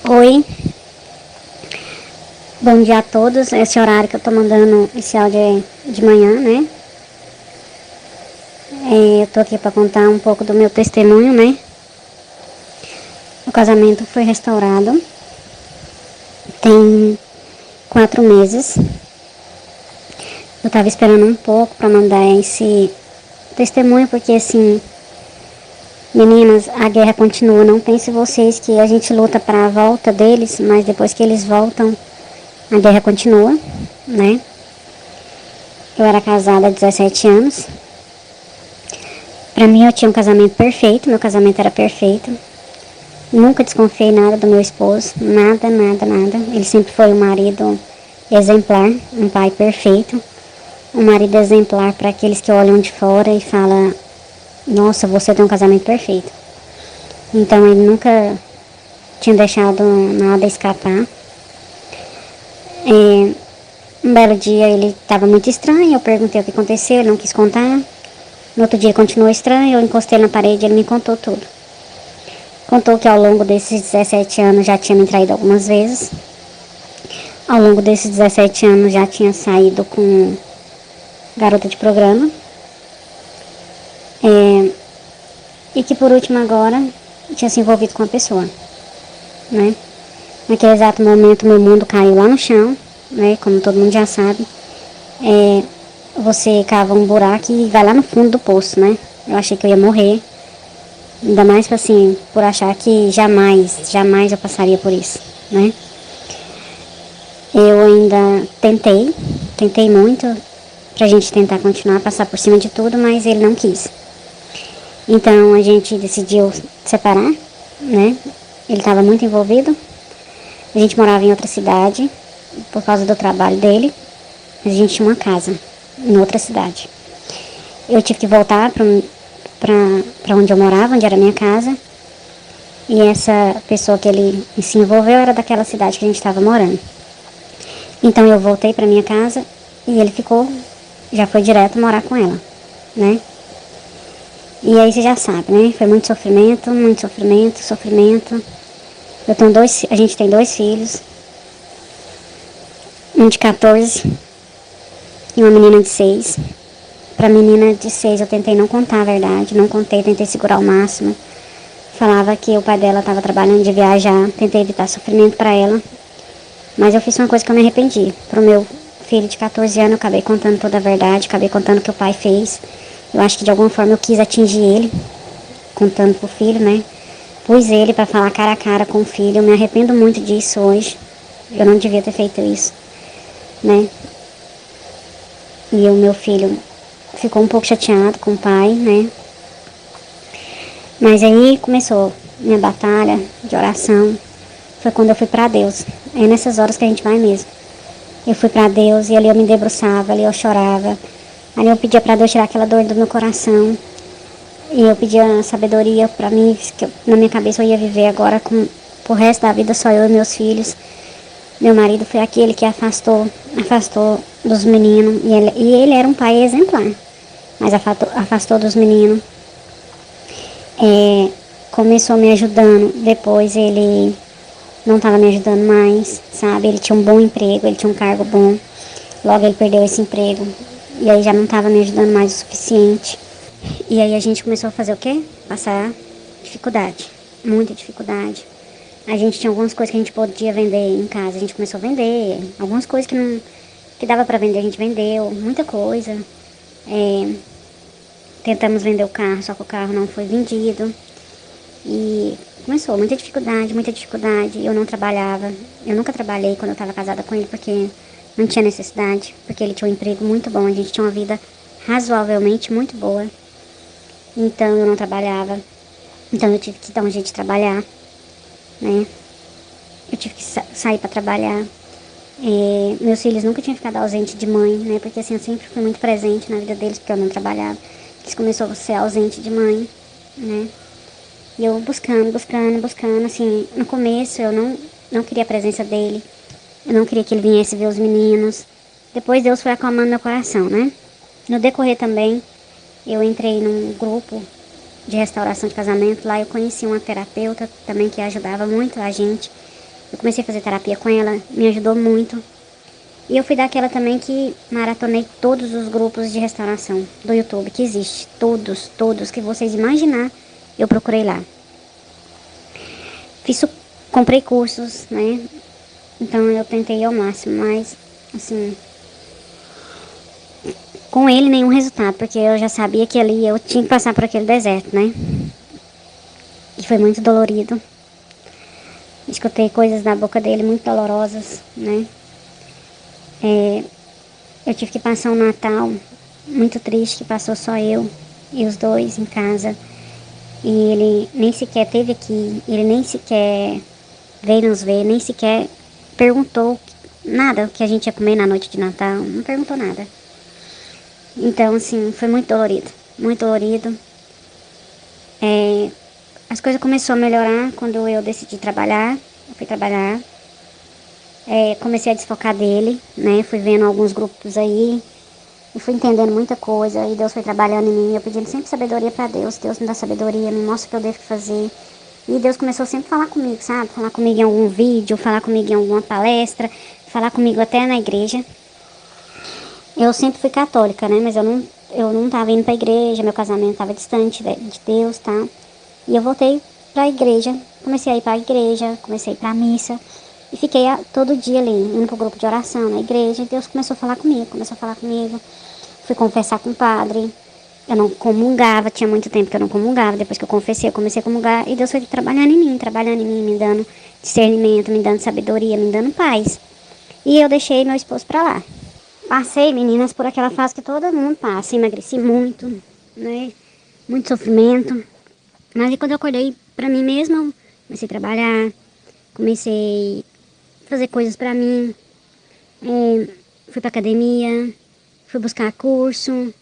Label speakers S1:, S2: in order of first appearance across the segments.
S1: Oi, bom dia a todos. Esse horário que eu tô mandando esse áudio é de manhã, né? Eu tô aqui pra contar um pouco do meu testemunho, né? O casamento foi restaurado tem 4 meses. Eu tava esperando um pouco pra mandar esse testemunho, porque assim, meninas, a guerra continua. Não pense vocês que a gente luta pra volta deles, mas depois que eles voltam, a guerra continua, né? Eu era casada há 17 anos. Pra mim, eu tinha um casamento perfeito, meu casamento era perfeito. Nunca desconfiei nada do meu esposo, nada, nada, nada. Ele sempre foi um marido exemplar, um pai perfeito. Um marido exemplar para aqueles que olham de fora e falam: nossa, você tem um casamento perfeito. Então, ele nunca tinha deixado nada escapar. Um belo dia, ele estava muito estranho, eu perguntei o que aconteceu, ele não quis contar. No outro dia, continuou estranho, eu encostei na parede e ele me contou tudo. Contou que ao longo desses 17 anos já tinha me traído algumas vezes. Ao longo desses 17 anos já tinha saído com garota de programa. E que por último agora tinha se envolvido com a pessoa, né? Naquele exato momento meu mundo caiu lá no chão, né? Como todo mundo já sabe. Você cava um buraco e vai lá no fundo do poço, né? Eu achei que eu ia morrer. Ainda mais assim, por achar que jamais eu passaria por isso, né? Eu ainda tentei muito pra gente tentar continuar, passar por cima de tudo, mas ele não quis. Então a gente decidiu separar, né? Ele estava muito envolvido. A gente morava em outra cidade por causa do trabalho dele. A gente tinha uma casa em outra cidade. Eu tive que voltar para onde eu morava, onde era a minha casa. E essa pessoa que ele se envolveu era daquela cidade que a gente estava morando. Então eu voltei para minha casa e ele já foi direto morar com ela, né? E aí você já sabe, né? Foi muito sofrimento, sofrimento. A gente tem 2 filhos, um de 14 e uma menina de 6. Pra menina de 6 eu tentei não contar a verdade, não contei, tentei segurar ao máximo. Falava que o pai dela estava trabalhando de viajar, tentei evitar sofrimento para ela. Mas eu fiz uma coisa que eu me arrependi. Pro meu filho de 14 anos eu acabei contando toda a verdade, acabei contando o que o pai fez. Eu acho que de alguma forma eu quis atingir ele, contando pro filho, né? Pus ele para falar cara a cara com o filho. Eu me arrependo muito disso hoje. Eu não devia ter feito isso, né? E o meu filho ficou um pouco chateado com o pai, né? Mas aí começou minha batalha de oração. Foi quando eu fui para Deus. É nessas horas que a gente vai mesmo. Eu fui para Deus e ali eu me debruçava, ali eu chorava. Ali eu pedia para Deus tirar aquela dor do meu coração. E eu pedia sabedoria para mim, que na minha cabeça eu ia viver agora pro resto da vida só eu e meus filhos. Meu marido foi aquele que afastou dos meninos. E ele era um pai exemplar, mas afastou dos meninos. Começou me ajudando, depois ele não estava me ajudando mais, sabe? Ele tinha um bom emprego, ele tinha um cargo bom. Logo ele perdeu esse emprego e aí já não estava me ajudando mais o suficiente. E aí a gente começou a fazer o quê? Passar dificuldade, muita dificuldade. A gente tinha algumas coisas que a gente podia vender em casa, a gente começou a vender. Algumas coisas que dava para vender, a gente vendeu, muita coisa. Tentamos vender o carro, só que o carro não foi vendido. E começou muita dificuldade. Eu não trabalhava, eu nunca trabalhei quando eu estava casada com ele, porque não tinha necessidade, porque ele tinha um emprego muito bom, a gente tinha uma vida razoavelmente muito boa. Então eu não trabalhava, então eu tive que dar um jeito de trabalhar, né? Eu tive que sair para trabalhar. Meus filhos nunca tinham ficado ausente de mãe, né? Porque assim, eu sempre fui muito presente na vida deles, porque eu não trabalhava. Eles começaram a ser ausente de mãe, né? E eu buscando, assim, no começo eu não queria a presença dele, eu não queria que ele viesse ver os meninos. Depois Deus foi acalmando meu coração, né? No decorrer também, eu entrei num grupo de restauração de casamento, lá eu conheci uma terapeuta também que ajudava muito a gente. Eu comecei a fazer terapia com ela, me ajudou muito. E eu fui daquela também que maratonei todos os grupos de restauração do YouTube que existe. Todos que vocês imaginar, eu procurei lá. Fiz, comprei cursos, né? Então eu tentei ao máximo, mas assim, com ele nenhum resultado, porque eu já sabia que ali eu tinha que passar por aquele deserto, né? E foi muito dolorido. Escutei coisas da boca dele muito dolorosas, né? Eu tive que passar um Natal muito triste, que passou só eu e os dois em casa. E ele nem sequer teve aqui, ele nem sequer veio nos ver, nem sequer perguntou nada o que a gente ia comer na noite de Natal, não perguntou nada. Então, assim, foi muito dolorido, muito dolorido. As coisas começaram a melhorar quando eu decidi trabalhar, eu fui trabalhar. Comecei a desfocar dele, né, fui vendo alguns grupos aí, e fui entendendo muita coisa, e Deus foi trabalhando em mim, eu pedindo sempre sabedoria pra Deus, Deus me dá sabedoria, me mostra o que eu devo fazer. E Deus começou sempre a falar comigo, sabe? Falar comigo em algum vídeo, falar comigo em alguma palestra, falar comigo até na igreja. Eu sempre fui católica, né? Mas eu não tava indo pra igreja, meu casamento tava distante de Deus, tá? E eu voltei pra igreja, comecei a ir pra igreja, comecei a ir pra missa. E fiquei todo dia ali, indo pro grupo de oração na igreja. E Deus começou a falar comigo, começou a falar comigo. Fui confessar com o padre. Eu não comungava, tinha muito tempo que eu não comungava. Depois que eu confessei, eu comecei a comungar. E Deus foi trabalhando em mim, me dando discernimento, me dando sabedoria, me dando paz. E eu deixei meu esposo pra lá. Passei, meninas, por aquela fase que todo mundo passa. Emagreci muito, né? Muito sofrimento. Mas aí quando eu acordei pra mim mesma, eu comecei a trabalhar. Comecei a fazer coisas pra mim. Fui pra academia. Fui buscar curso,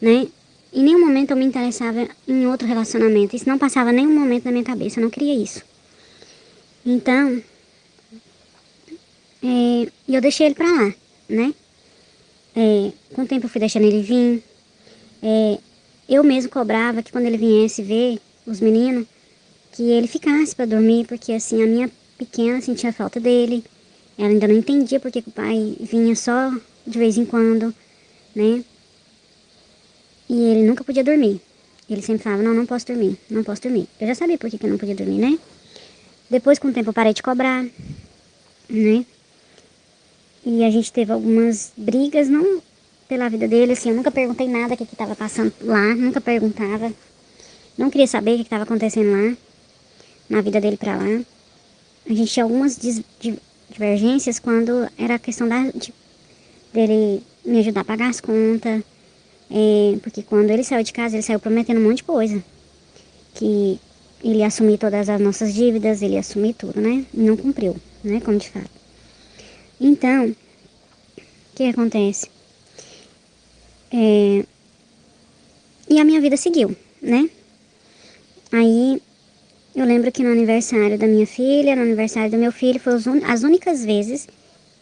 S1: né? Em nenhum momento eu me interessava em outro relacionamento. Isso não passava nenhum momento na minha cabeça. Eu não queria isso. Então, eu deixei ele pra lá, né? Com o tempo eu fui deixando ele vir. Eu mesmo cobrava que quando ele viesse ver os meninos, que ele ficasse pra dormir, porque assim, a minha pequena sentia falta dele. Ela ainda não entendia porque que o pai vinha só de vez em quando, né? E ele nunca podia dormir. Ele sempre falava, não, não posso dormir, não posso dormir. Eu já sabia por que eu não podia dormir, né? Depois, com o tempo, eu parei de cobrar, né? E a gente teve algumas brigas, não pela vida dele, assim, eu nunca perguntei nada o que estava passando lá, nunca perguntava. Não queria saber o que estava acontecendo lá, na vida dele pra lá. A gente tinha algumas divergências quando era a questão dele me ajudar a pagar as contas. Porque quando ele saiu de casa, ele saiu prometendo um monte de coisa. Que ele ia assumir todas as nossas dívidas, ele ia assumir tudo, né? E não cumpriu, né? Como de fato. Então, o que acontece? E a minha vida seguiu, né? Aí, eu lembro que no aniversário da minha filha, no aniversário do meu filho, foram as únicas vezes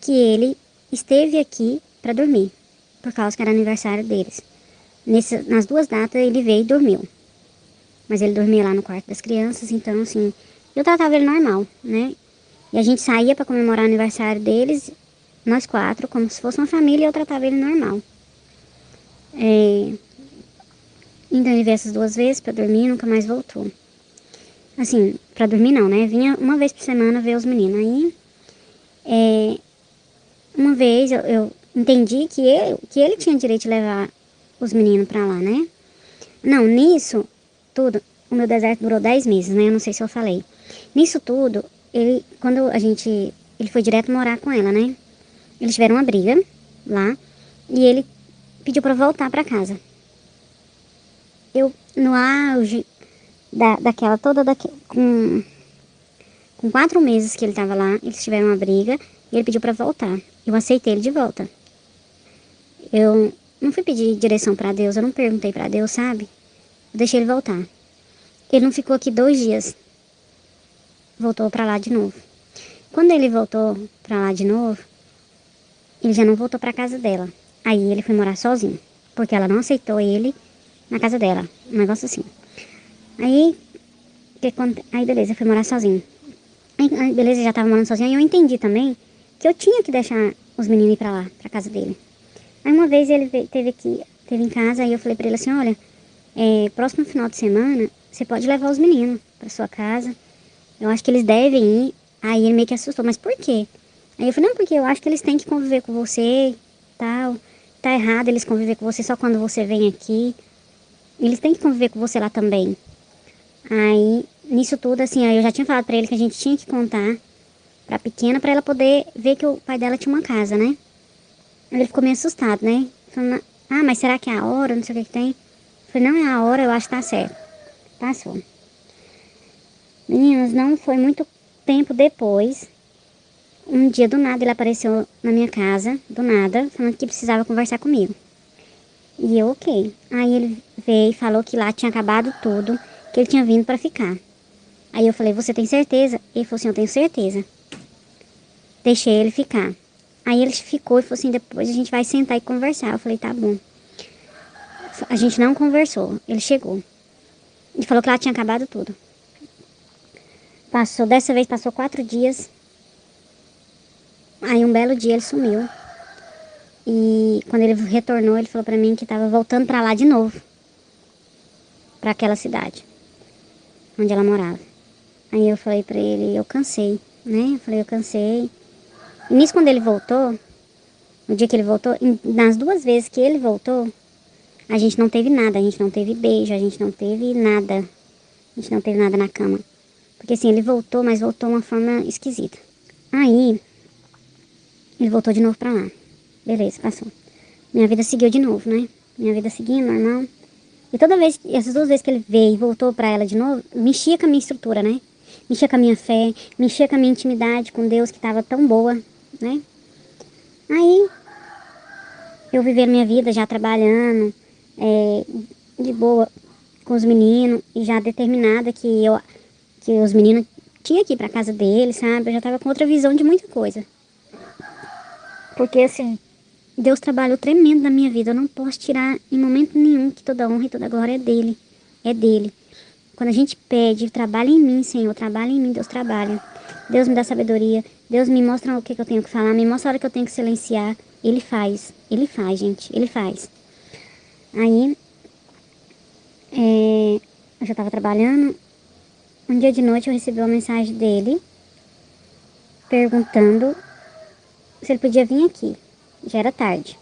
S1: que ele esteve aqui para dormir. Por causa que era aniversário deles. Nas duas datas, ele veio e dormiu. Mas ele dormia lá no quarto das crianças, então assim, eu tratava ele normal, né? E a gente saía para comemorar o aniversário deles, nós quatro, como se fosse uma família, e eu tratava ele normal. Então ele veio essas duas vezes para dormir e nunca mais voltou. Assim, para dormir não, né? Vinha uma vez por semana ver os meninos. Aí, uma vez eu entendi que ele tinha direito de levar os meninos para lá, né? Não, nisso tudo, o meu deserto durou 10 meses, né? Eu não sei se eu falei. Nisso tudo, ele foi direto morar com ela, né? Eles tiveram uma briga lá e ele pediu pra voltar pra casa. Eu, no auge daquela toda, com 4 meses que ele tava lá, eles tiveram uma briga e ele pediu pra voltar. Eu aceitei ele de volta. Eu não fui pedir direção pra Deus, eu não perguntei pra Deus, sabe? Eu deixei ele voltar. Ele não ficou aqui 2 dias. Voltou pra lá de novo. Quando ele voltou pra lá de novo, ele já não voltou pra casa dela. Aí ele foi morar sozinho, porque ela não aceitou ele na casa dela. Um negócio assim. Aí beleza, foi morar sozinho. Aí, beleza, eu já tava morando sozinha. E eu entendi também que eu tinha que deixar os meninos ir pra lá, pra casa dele. Aí uma vez ele teve em casa, aí eu falei pra ele assim, olha, próximo final de semana, você pode levar os meninos pra sua casa. Eu acho que eles devem ir. Aí ele meio que assustou, mas por quê? Aí eu falei, não, porque eu acho que eles têm que conviver com você, tal. Tá errado eles conviver com você só quando você vem aqui. Eles têm que conviver com você lá também. Aí, nisso tudo, assim, aí eu já tinha falado pra ele que a gente tinha que contar pra pequena pra ela poder ver que o pai dela tinha uma casa, né? Ele ficou meio assustado, né? Falando, ah, mas será que é a hora? Não sei o que tem. Eu falei, não é a hora, eu acho que tá certo. Passou. Meninas, não foi muito tempo depois. Um dia, do nada, ele apareceu na minha casa, do nada, falando que precisava conversar comigo. E eu, ok. Aí ele veio e falou que lá tinha acabado tudo, que ele tinha vindo pra ficar. Aí eu falei, você tem certeza? Ele falou assim, eu tenho certeza. Deixei ele ficar. Aí ele ficou e falou assim, depois a gente vai sentar e conversar. Eu falei, tá bom. A gente não conversou. Ele chegou. Ele falou que lá tinha acabado tudo. Dessa vez passou 4 dias. Aí um belo dia ele sumiu. E quando ele retornou, ele falou pra mim que tava voltando pra lá de novo. Pra aquela cidade. Onde ela morava. Aí eu falei pra ele, eu cansei, né? Eu falei, eu cansei. E nisso quando ele voltou, no dia que ele voltou, nas 2 vezes que ele voltou, a gente não teve nada, a gente não teve beijo, a gente não teve nada. A gente não teve nada na cama. Porque assim, ele voltou, mas voltou de uma forma esquisita. Aí, ele voltou de novo pra lá. Beleza, passou. Minha vida seguiu de novo, né? Minha vida seguindo, normal. E toda vez, essas 2 vezes que ele veio e voltou pra ela de novo, mexia com a minha estrutura, né? Mexia com a minha fé, mexia com a minha intimidade com Deus, que tava tão boa, né? Aí, eu vivendo minha vida já trabalhando, de boa com os meninos, e já determinada que os meninos tinham que ir pra casa deles, sabe? Eu já tava com outra visão de muita coisa. Porque, assim, Deus trabalhou tremendo na minha vida. Eu não posso tirar em momento nenhum que toda honra e toda glória é dele. É dele. Quando a gente pede, trabalha em mim, Senhor, trabalha em mim, Deus trabalha. Deus me dá sabedoria. Deus me mostra o que eu tenho que falar, me mostra a hora que eu tenho que silenciar. Ele faz, gente, ele faz. Aí, eu já estava trabalhando. Um dia de noite eu recebi uma mensagem dele, perguntando se ele podia vir aqui. Já era tarde.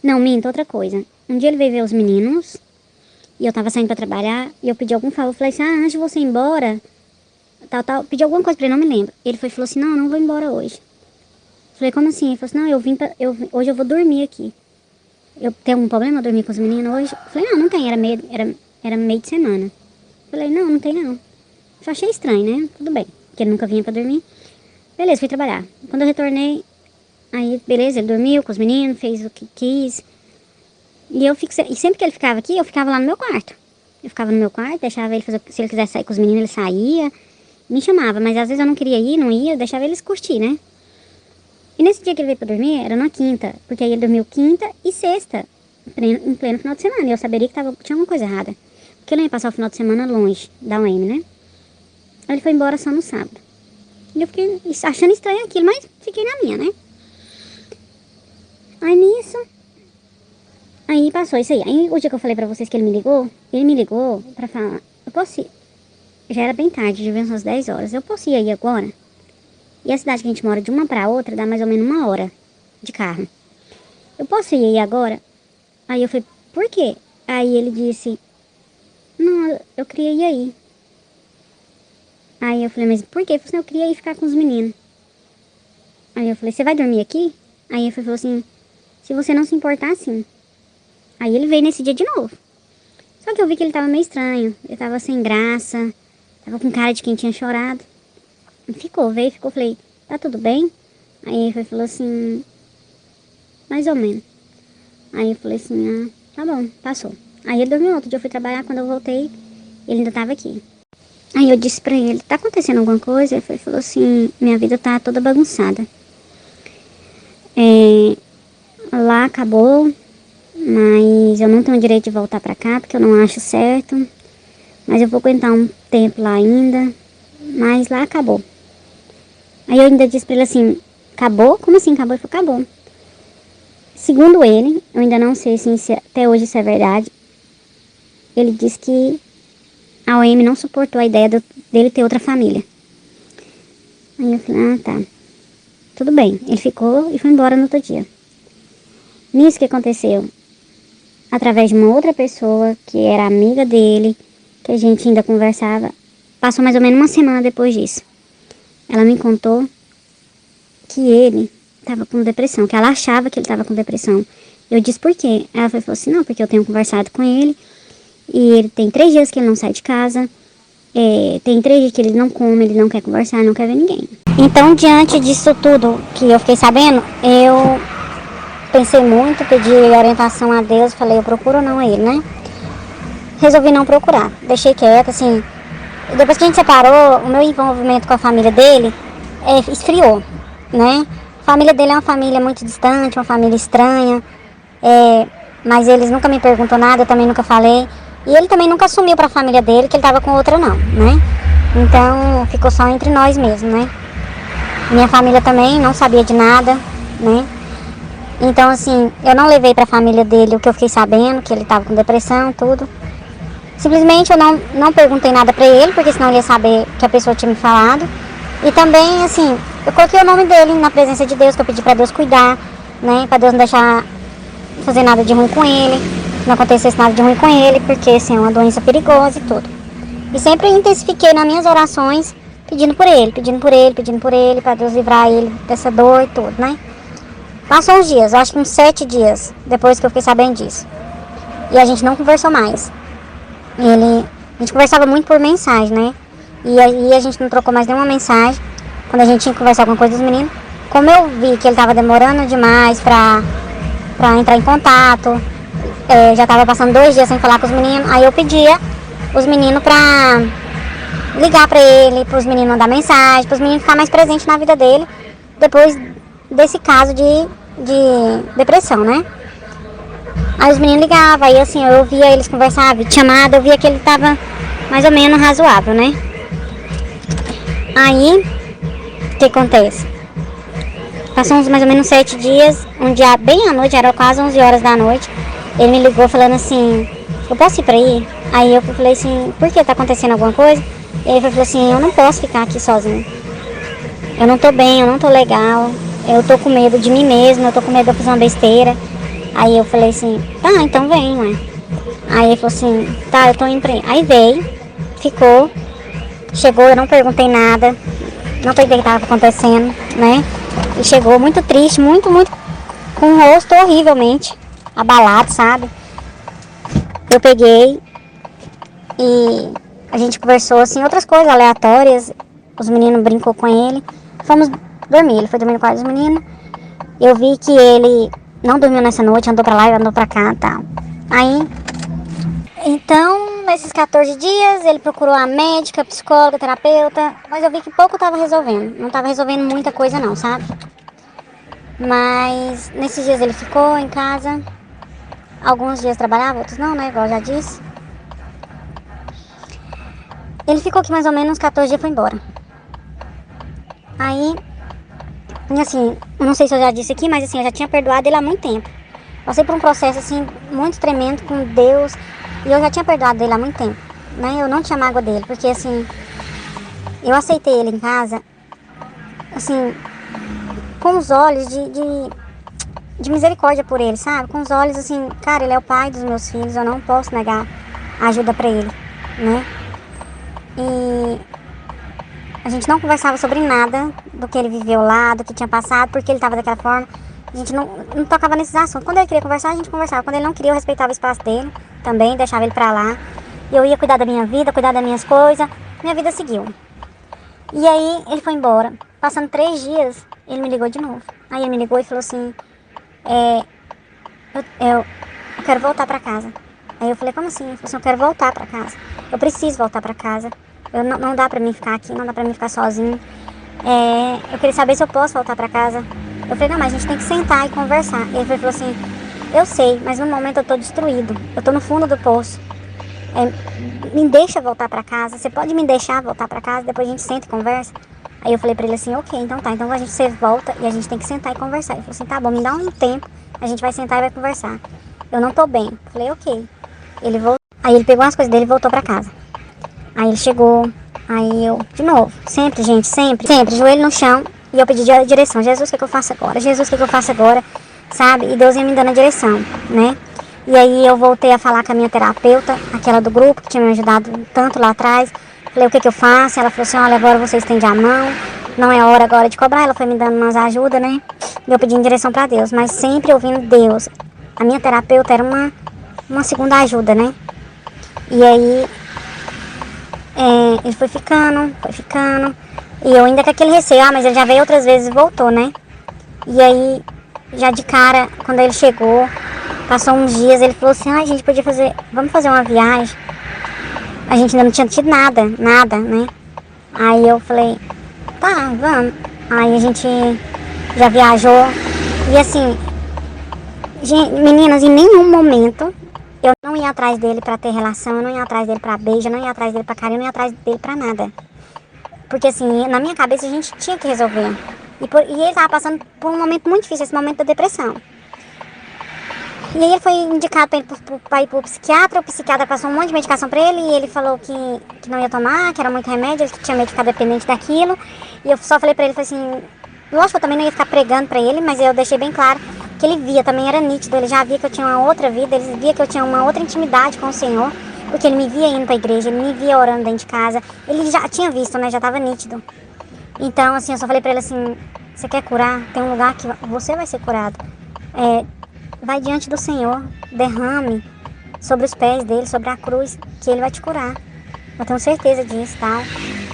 S1: Não, minto, outra coisa. Um dia ele veio ver os meninos, e eu tava saindo pra trabalhar, e eu pedi algum favor. Eu falei assim, antes de você ir embora, tal. Pedi alguma coisa pra ele, não me lembro. Ele falou assim, não vou embora hoje. Eu falei, como assim? Ele falou assim, não, hoje eu vou dormir aqui. Eu tenho algum problema dormir com os meninos hoje? Eu falei, não tem, era meio de semana. Eu falei, não tem não. Só achei estranho, né? Tudo bem, porque ele nunca vinha pra dormir. Beleza, fui trabalhar. Quando eu retornei, aí, beleza, ele dormiu com os meninos, fez o que quis. E sempre que ele ficava aqui, eu ficava lá no meu quarto. Eu ficava no meu quarto, deixava ele fazer, se ele quisesse sair com os meninos, ele saía, me chamava, mas às vezes eu não queria ir, não ia, eu deixava eles curtir, né? E nesse dia que ele veio pra dormir, era na quinta, porque aí ele dormiu quinta e sexta, em pleno final de semana, e eu saberia que tinha alguma coisa errada. Porque ele ia passar o final de semana longe da UEM, né? Aí ele foi embora só no sábado. E eu fiquei achando estranho aquilo, mas fiquei na minha, né? Aí nisso, aí passou isso aí. Aí o dia que eu falei pra vocês que ele me ligou pra falar, eu posso ir? Já era bem tarde, devia ser umas 10 horas. Eu posso ir aí agora? E a cidade que a gente mora de uma pra outra dá mais ou menos 1 hora de carro. Eu posso ir aí agora? Aí eu falei, por quê? Aí ele disse, não, eu queria ir aí. Aí eu falei, mas por quê? Ele falou assim, eu queria ir ficar com os meninos. Aí eu falei, você vai dormir aqui? Aí ele falou assim, se você não se importar, sim. Aí ele veio nesse dia de novo. Só que eu vi que ele tava meio estranho. Ele tava sem graça. Tava com cara de quem tinha chorado. E ficou. Falei, tá tudo bem? Aí ele falou assim, mais ou menos. Aí eu falei assim, tá bom, passou. Aí ele dormiu. Outro dia eu fui trabalhar, quando eu voltei, ele ainda tava aqui. Aí eu disse pra ele, tá acontecendo alguma coisa? Ele falou assim, minha vida tá toda bagunçada. Lá acabou, mas eu não tenho direito de voltar pra cá, porque eu não acho certo. Mas eu vou aguentar um tempo lá ainda, mas lá acabou. Aí eu ainda disse pra ele assim, acabou? Como assim acabou? Ele falou, acabou. Segundo ele, eu ainda não sei se até hoje isso é verdade, ele disse que a OM não suportou a ideia dele ter outra família. Aí eu falei, ah tá, tudo bem. Ele ficou e foi embora no outro dia. Nisso que aconteceu, através de uma outra pessoa que era amiga dele, que a gente ainda conversava, passou mais ou menos uma semana depois disso. Ela me contou que ele estava com depressão, que ela achava que ele estava com depressão. Eu disse por quê? Ela falou assim, não, porque eu tenho conversado com ele e ele tem 3 dias que ele não sai de casa, tem 3 dias que ele não come, ele não quer conversar, não quer ver ninguém. Então, diante disso tudo que eu fiquei sabendo, eu pensei muito, pedi orientação a Deus, falei, eu procuro ou não ele, né? Resolvi não procurar, deixei quieto, assim. Depois que a gente separou, o meu envolvimento com a família dele esfriou, né? A família dele é uma família muito distante, uma família estranha, mas eles nunca me perguntou nada, eu também nunca falei. E ele também nunca assumiu pra família dele que ele tava com outra não, né? Então ficou só entre nós mesmo, né? Minha família também não sabia de nada, né? Então assim, eu não levei pra família dele o que eu fiquei sabendo, que ele tava com depressão, tudo. Simplesmente eu não perguntei nada pra ele, porque senão ele ia saber que a pessoa tinha me falado. E também, assim, eu coloquei o nome dele na presença de Deus, que eu pedi pra Deus cuidar, né? Pra Deus não deixar fazer nada de ruim com ele, que não acontecesse nada de ruim com ele, porque, assim, é uma doença perigosa e tudo. E sempre intensifiquei nas minhas orações, pedindo por ele, pedindo por ele, pedindo por ele, pra Deus livrar ele dessa dor e tudo, né? Passou uns dias, acho que uns 7 dias, depois que eu fiquei sabendo disso. E a gente não conversou mais. A gente conversava muito por mensagem, né? E aí a gente não trocou mais nenhuma mensagem. Quando a gente tinha que conversar alguma coisa dos meninos, como eu vi que ele tava demorando demais pra entrar em contato, já tava passando 2 dias sem falar com os meninos, aí eu pedia os meninos pra ligar pra ele, pros meninos mandar mensagem, pros meninos ficar mais presentes na vida dele, depois desse caso de depressão, né? Aí os meninos ligavam, aí assim, eu via eles conversar, de chamada, eu via que ele tava mais ou menos razoável, né? Aí, o que acontece? Passou uns mais ou menos 7 dias, um dia bem à noite, era quase 11 horas da noite, ele me ligou falando assim, eu posso ir pra aí? Aí eu falei assim, por que? Tá acontecendo alguma coisa? E ele falou assim, eu não posso ficar aqui sozinho. Eu não tô bem, eu não tô legal, eu tô com medo de mim mesma, eu tô com medo de eu fazer uma besteira. Aí eu falei assim, tá, então vem, mãe. Aí ele falou assim, tá, eu tô indo pra aí. Aí veio, ficou, chegou, eu não perguntei nada, não perguntei o que tava acontecendo, né? E chegou muito triste, muito, com o rosto horrivelmente abalado, sabe? Eu peguei e a gente conversou, assim, outras coisas aleatórias. Os meninos brincou com ele. Fomos dormir, ele foi dormir no quarto dos meninos. Eu vi que ele não dormiu nessa noite, andou pra lá e andou pra cá e tal. Aí, então, nesses 14 dias, ele procurou a médica, a psicóloga, a terapeuta, mas eu vi que pouco tava resolvendo. Não tava resolvendo muita coisa não, sabe? Mas, nesses dias ele ficou em casa. Alguns dias trabalhava, outros não, né? Igual eu já disse. Ele ficou aqui mais ou menos uns 14 dias e foi embora. Aí, e assim, eu não sei se eu já disse aqui, mas assim, eu já tinha perdoado ele há muito tempo. Passei por um processo assim, muito tremendo com Deus. E eu já tinha perdoado ele há muito tempo, né? Eu não tinha mágoa dele, porque assim, eu aceitei ele em casa, assim, com os olhos de misericórdia por ele, sabe? Com os olhos assim, cara, ele é o pai dos meus filhos, eu não posso negar ajuda pra ele, né? E a gente não conversava sobre nada do que ele viveu lá, do que tinha passado, porque ele tava daquela forma. A gente não tocava nesses assuntos. Quando ele queria conversar, a gente conversava. Quando ele não queria, eu respeitava o espaço dele também, deixava ele pra lá. E eu ia cuidar da minha vida, cuidar das minhas coisas. Minha vida seguiu. E aí, ele foi embora. Passando 3 dias, ele me ligou de novo. Aí ele me ligou e falou assim, eu quero voltar pra casa. Aí eu falei, como assim? Ele falou assim, eu quero voltar pra casa. Eu preciso voltar pra casa. Não dá pra mim ficar aqui, não dá pra mim ficar sozinho. Eu queria saber se eu posso voltar pra casa. Eu falei, não, mas a gente tem que sentar e conversar. Ele falou assim, eu sei, mas no momento eu tô destruído. Eu tô no fundo do poço. Me deixa voltar pra casa. Você pode me deixar voltar pra casa? Depois a gente senta e conversa. Aí eu falei pra ele assim, ok, então tá, então você volta e a gente tem que sentar e conversar. Ele falou assim, tá bom, me dá um tempo, a gente vai sentar e vai conversar. Eu não tô bem. Eu falei, ok. Ele voltou, aí ele pegou as coisas dele e voltou pra casa. Aí ele chegou, aí eu, de novo, sempre, gente, sempre, joelho no chão, e eu pedi a direção. Jesus, o que eu faço agora? Jesus, o que eu faço agora? Sabe? E Deus ia me dando a direção, né? E aí eu voltei a falar com a minha terapeuta, aquela do grupo, que tinha me ajudado tanto lá atrás. Falei, o que eu faço? Ela falou assim, olha, agora você estende a mão, não é hora agora de cobrar. Ela foi me dando umas ajudas, né? E eu pedi em direção pra Deus, mas sempre ouvindo Deus. A minha terapeuta era uma segunda ajuda, né? E aí ele foi ficando. E eu ainda com aquele receio, mas ele já veio outras vezes e voltou, né? E aí, já de cara, quando ele chegou, passou uns dias, ele falou assim, a gente podia vamos fazer uma viagem. A gente ainda não tinha tido nada, né? Aí eu falei, tá, vamos. Aí a gente já viajou. E assim, meninas, em nenhum momento eu não ia atrás dele pra ter relação, eu não ia atrás dele pra beijo, eu não ia atrás dele pra carinho, eu não ia atrás dele pra nada. Porque assim, na minha cabeça a gente tinha que resolver. E ele tava passando por um momento muito difícil, esse momento da depressão. E aí ele foi indicado pra ir pro psiquiatra, o psiquiatra passou um monte de medicação pra ele e ele falou que não ia tomar, que era muito remédio, que tinha medo de ficar dependente daquilo. E eu só falei pra ele, falei assim, lógico que eu também não ia ficar pregando pra ele, mas eu deixei bem claro que ele via, também era nítido, ele já via que eu tinha uma outra vida, ele via que eu tinha uma outra intimidade com o Senhor, porque ele me via indo pra igreja, ele me via orando dentro de casa, ele já tinha visto, né, já tava nítido. Então, assim, eu só falei pra ele assim, você quer curar? Tem um lugar que você vai ser curado. Vai diante do Senhor, derrame sobre os pés dele, sobre a cruz, que ele vai te curar. Eu tenho certeza disso, tal.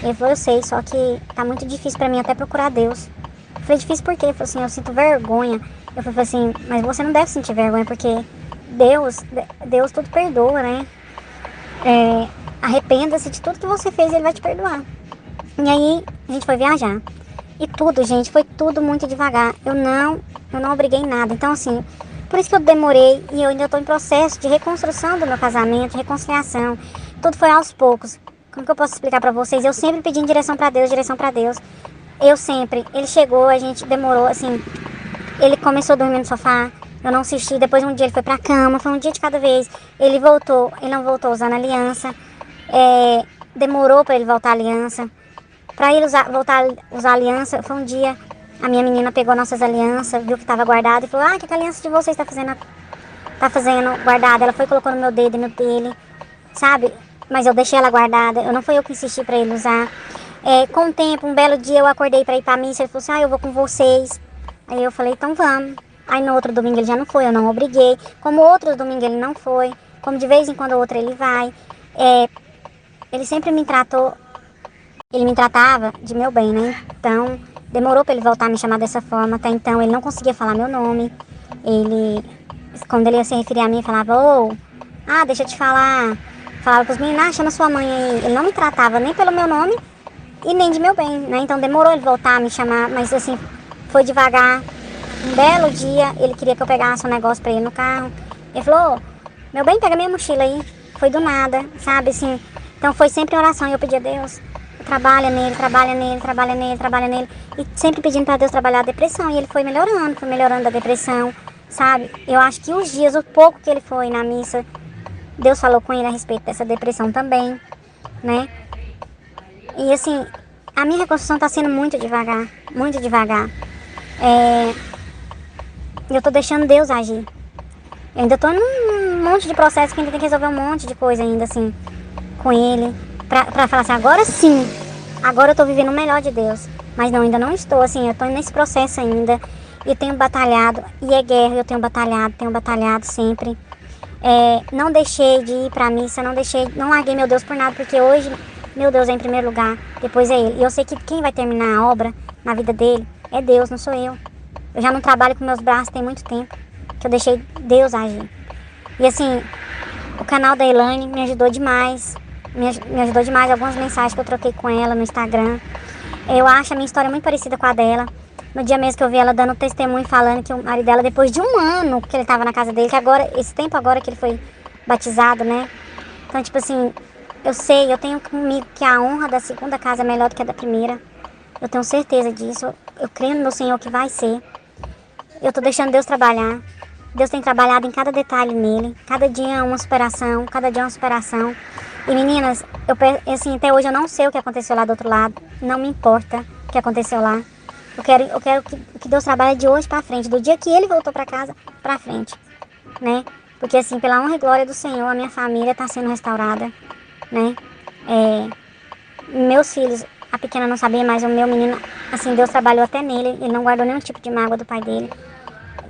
S1: Ele falou, eu sei, só que tá muito difícil pra mim até procurar Deus. Eu falei, difícil por quê? Ele falou assim, eu sinto vergonha. Eu falei assim, mas você não deve sentir vergonha, porque Deus tudo perdoa, né? Arrependa-se de tudo que você fez, ele vai te perdoar. E aí, a gente foi viajar. E tudo, gente, foi tudo muito devagar. Eu não obriguei nada. Então, assim, por isso que eu demorei e eu ainda estou em processo de reconstrução do meu casamento, de reconciliação. Tudo foi aos poucos. Como que eu posso explicar pra vocês? Eu sempre pedi em direção pra Deus, direção pra Deus. Eu sempre. Ele chegou, a gente demorou, assim, ele começou a dormir no sofá, eu não assisti. Depois um dia ele foi pra cama, foi um dia de cada vez. Ele não voltou usando aliança. Demorou pra ele voltar a aliança. Pra ele voltar a usar aliança, foi um dia, a minha menina pegou nossas alianças, viu que estava guardada e falou, que aliança de vocês tá fazendo guardada? Ela foi e colocou no meu dedo e no dele, sabe? Mas eu deixei ela guardada, não foi eu que insisti pra ele usar. Com o tempo, um belo dia eu acordei pra ir pra missa, ele falou assim, eu vou com vocês. Aí eu falei, então vamos. Aí no outro domingo ele já não foi, eu não obriguei. Como outros domingos ele não foi, como de vez em quando o outro ele vai. Ele sempre me tratou. Ele me tratava de meu bem, né? Então, demorou pra ele voltar a me chamar dessa forma. Até então, ele não conseguia falar meu nome. Quando ele ia se referir a mim, falava, deixa eu te falar. Falava pros meninos, chama sua mãe aí. Ele não me tratava nem pelo meu nome e nem de meu bem, né? Então, demorou ele voltar a me chamar, mas assim, foi devagar. Um belo dia, ele queria que eu pegasse um negócio pra ele no carro. Ele falou, meu bem, pega minha mochila aí. Foi do nada, sabe, assim. Então, foi sempre oração e eu pedi a Deus. Trabalha nele. E sempre pedindo pra Deus trabalhar a depressão. E ele foi melhorando a depressão, sabe? Eu acho que os dias, o pouco que ele foi na missa, Deus falou com ele a respeito dessa depressão também, né? E assim, a minha reconstrução tá sendo muito devagar, muito devagar. Eu tô deixando Deus agir. Eu ainda tô num monte de processo que ainda tem que resolver um monte de coisa ainda, assim, com ele. Pra falar assim, agora sim, agora eu tô vivendo o melhor de Deus. Mas não, ainda não estou, assim, eu tô nesse processo ainda. E tenho batalhado, e é guerra, eu tenho batalhado sempre. Não deixei de ir pra missa, não larguei meu Deus por nada, porque hoje meu Deus é em primeiro lugar, depois é Ele. E eu sei que quem vai terminar a obra na vida dele é Deus, não sou eu. Eu já não trabalho com meus braços tem muito tempo, que eu deixei Deus agir. E assim, o canal da Elaine me ajudou demais. Me ajudou demais, algumas mensagens que eu troquei com ela no Instagram. Eu acho a minha história muito parecida com a dela. No dia mesmo que eu vi ela dando testemunho, falando que o marido dela, depois de um ano que ele estava na casa dele, que agora, esse tempo agora que ele foi batizado, né? Então, tipo assim, eu tenho comigo que a honra da segunda casa é melhor do que a da primeira. Eu tenho certeza disso. Eu creio no meu Senhor que vai ser. Eu tô deixando Deus trabalhar. Deus tem trabalhado em cada detalhe nele. Cada dia é uma superação, cada dia é uma superação. E meninas, assim, até hoje eu não sei o que aconteceu lá do outro lado. Não me importa o que aconteceu lá. Eu quero que Deus trabalhe de hoje pra frente, do dia que ele voltou pra casa pra frente, né? Porque assim, pela honra e glória do Senhor, a minha família tá sendo restaurada, né? Meus filhos, a pequena não sabia, mas o meu menino, assim, Deus trabalhou até nele. Ele não guardou nenhum tipo de mágoa do pai dele.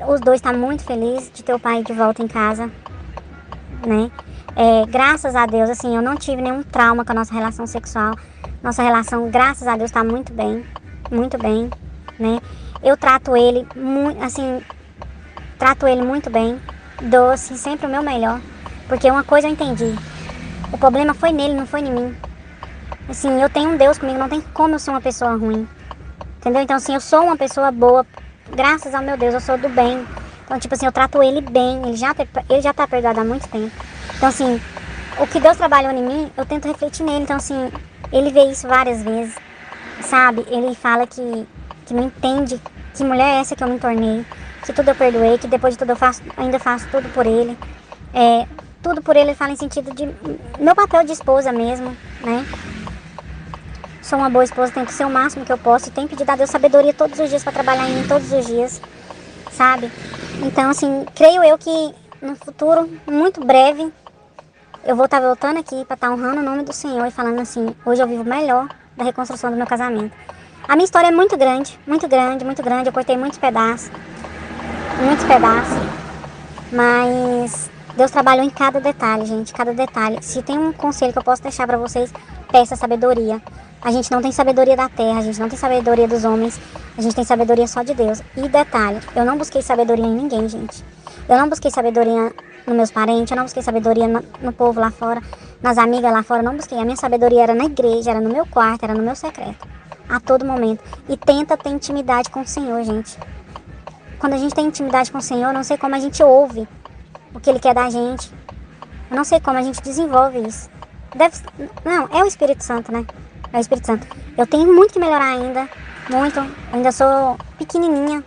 S1: Os dois estão muito felizes de ter o pai de volta em casa, né? Graças a Deus, assim, eu não tive nenhum trauma com a nossa relação sexual. Nossa relação, graças a Deus, está muito bem, né? Eu trato ele muito, assim, trato ele muito bem, dou, assim, sempre o meu melhor, porque uma coisa eu entendi, o problema foi nele, não foi em mim. Assim, eu tenho um Deus comigo, não tem como eu ser uma pessoa ruim, entendeu? Então, assim, eu sou uma pessoa boa, graças ao meu Deus, eu sou do bem. Então, tipo assim, eu trato ele bem, ele já tá perdoado há muito tempo. Então, assim, o que Deus trabalhou em mim, eu tento refletir nele. Então, assim, ele vê isso várias vezes, sabe? Ele fala que não entende que mulher é essa que eu me tornei, que tudo eu perdoei, que depois de tudo ainda faço tudo por ele. Tudo por ele fala em sentido de meu papel de esposa mesmo, né? Sou uma boa esposa, tento ser o máximo que eu posso e tenho pedido a Deus sabedoria todos os dias para trabalhar em mim todos os dias, sabe? Então, assim, creio eu que no futuro, muito breve, eu vou estar voltando aqui para estar honrando o nome do Senhor e falando assim, hoje eu vivo melhor da reconstrução do meu casamento. A minha história é muito grande, muito grande, muito grande. Eu cortei muitos pedaços, mas Deus trabalhou em cada detalhe, gente, cada detalhe. Se tem um conselho que eu posso deixar para vocês, peça sabedoria. A gente não tem sabedoria da terra, a gente não tem sabedoria dos homens, a gente tem sabedoria só de Deus. E detalhe, eu não busquei sabedoria em ninguém, gente. Eu não busquei sabedoria nos meus parentes, eu não busquei sabedoria no povo lá fora, nas amigas lá fora, eu não busquei. A minha sabedoria era na igreja, era no meu quarto, era no meu secreto, a todo momento. E tenta ter intimidade com o Senhor, gente. Quando a gente tem intimidade com o Senhor, eu não sei como a gente ouve o que Ele quer da gente. Eu não sei como a gente desenvolve isso. Não, é o Espírito Santo, né? É o Espírito Santo. Eu tenho muito que melhorar ainda, muito. Eu ainda sou pequenininha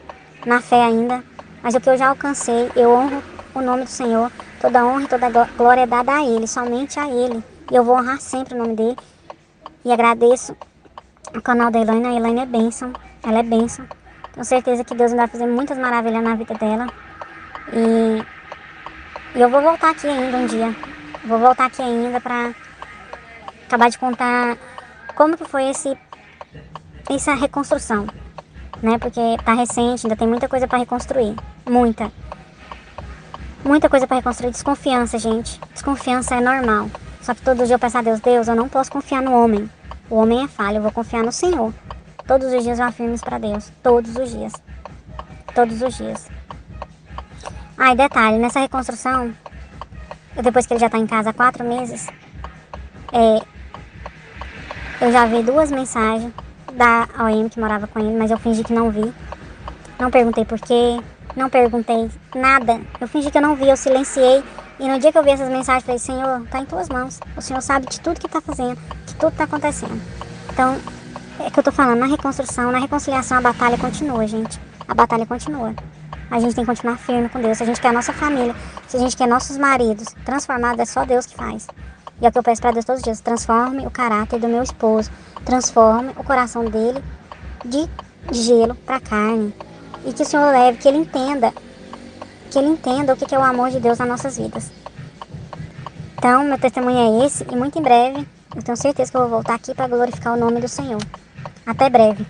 S1: na fé ainda, mas o que eu já alcancei, eu honro o nome do Senhor. Toda honra e toda glória é dada a Ele, somente a Ele. E eu vou honrar sempre o nome dEle. E agradeço o canal da Elaine. A Elaine é bênção, ela é bênção. Tenho certeza que Deus ainda vai fazer muitas maravilhas na vida dela. E eu vou voltar aqui ainda um dia. Vou voltar aqui ainda pra acabar de contar como que foi essa reconstrução, né? Porque tá recente, ainda tem muita coisa para reconstruir. Muita coisa para reconstruir. Desconfiança, gente. Desconfiança é normal. Só que todo dia eu peço a Deus, eu não posso confiar no homem. O homem é falho, eu vou confiar no Senhor. Todos os dias eu afirmo isso pra Deus. Todos os dias. Todos os dias. E detalhe, nessa reconstrução, depois que ele já tá em casa há 4 meses, eu já vi 2 mensagens da OM que morava com ele, mas eu fingi que não vi. Não perguntei por quê, não perguntei nada. Eu fingi que eu não vi, eu silenciei. E no dia que eu vi essas mensagens, eu falei, Senhor, tá em tuas mãos. O Senhor sabe de tudo que tá fazendo, de tudo que tá acontecendo. Então, é que eu tô falando, na reconstrução, na reconciliação, a batalha continua, gente. A batalha continua. A gente tem que continuar firme com Deus. Se a gente quer a nossa família, se a gente quer nossos maridos transformados, é só Deus que faz. E é o que eu peço pra Deus todos os dias. Transforme o caráter do meu esposo. Transforme o coração dele de gelo pra carne. E que o Senhor leve, que ele entenda o que é o amor de Deus nas nossas vidas. Então, meu testemunho é esse. E muito em breve, eu tenho certeza que eu vou voltar aqui para glorificar o nome do Senhor. Até breve.